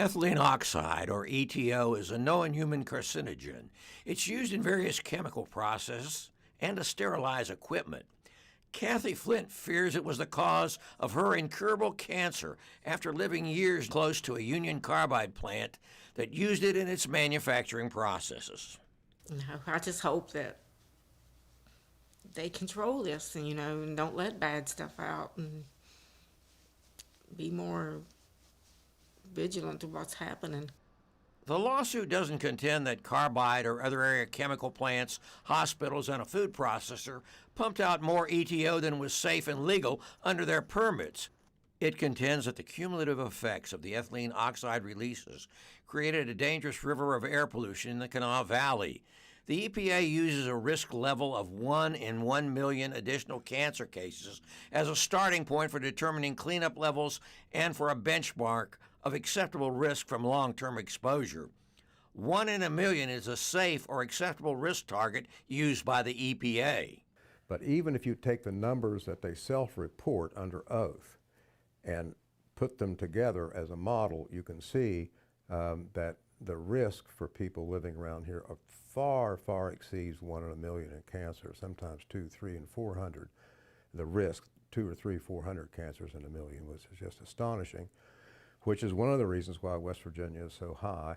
Ethylene oxide, or ETO, is a known human carcinogen. It's used in various chemical processes and to sterilize equipment. Kathy Flint fears it was the cause of her incurable cancer after living years close to a union carbide plant that used it in its manufacturing processes. I just hope that they control this and don't let bad stuff out and be more vigilant to what's happening. The lawsuit doesn't contend that carbide or other area chemical plants, hospitals, and a food processor pumped out more ETO than was safe and legal under their permits. It contends that the cumulative effects of the ethylene oxide releases created a dangerous river of air pollution in the Kanawha Valley. The EPA uses a risk level of 1 in 1 million additional cancer cases as a starting point for determining cleanup levels and for a benchmark of acceptable risk from long-term exposure. 1 in a million is a safe or acceptable risk target used by the EPA. But even if you take the numbers that they self-report under oath and put them together as a model, you can see that the risk for people living around here far, far exceeds 1 in a million in cancer, sometimes 2, 3, and 400. The risk, 2 or 3, 400 cancers in a million, was just astonishing, which is one of the reasons why West Virginia is so high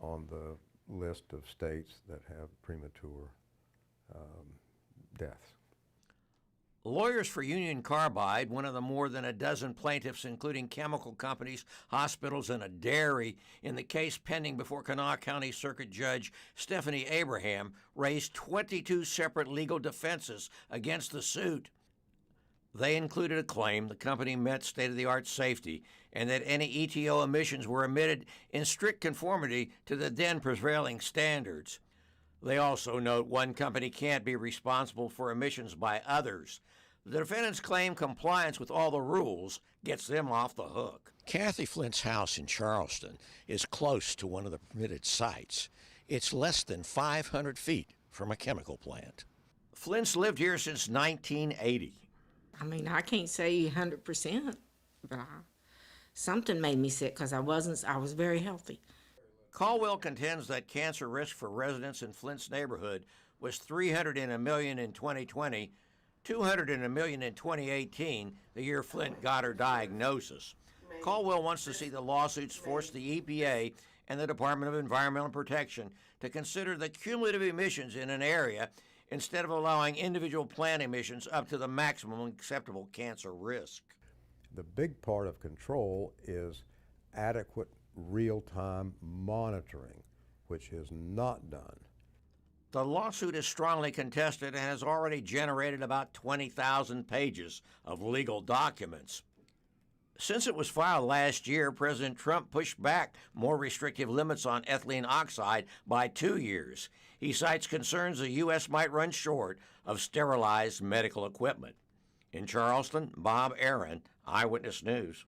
on the list of states that have premature deaths. Lawyers for Union Carbide, one of the more than a dozen plaintiffs, including chemical companies, hospitals, and a dairy, in the case pending before Kanawha County Circuit Judge Stephanie Abraham, raised 22 separate legal defenses against the suit. They included a claim the company met state-of-the-art safety and that any ETO emissions were emitted in strict conformity to the then prevailing standards. They also note one company can't be responsible for emissions by others. The defendants claim compliance with all the rules gets them off the hook. Kathy Flint's house in Charleston is close to one of the permitted sites. It's less than 500 feet from a chemical plant. Flint's lived here since 1980. I can't say 100%, but something made me sick because I was very healthy. Caldwell contends that cancer risk for residents in Flint's neighborhood was 300 in a million in 2020, 200 in a million in 2018, the year Flint got her diagnosis. Caldwell wants to see the lawsuits force the EPA and the Department of Environmental Protection to consider the cumulative emissions in an area instead of allowing individual plant emissions up to the maximum acceptable cancer risk. The big part of control is adequate real-time monitoring, which is not done. The lawsuit is strongly contested and has already generated about 20,000 pages of legal documents. Since it was filed last year, President Trump pushed back more restrictive limits on ethylene oxide by 2 years. He cites concerns the U.S. might run short of sterilized medical equipment. In Charleston, Bob Aaron, Eyewitness News.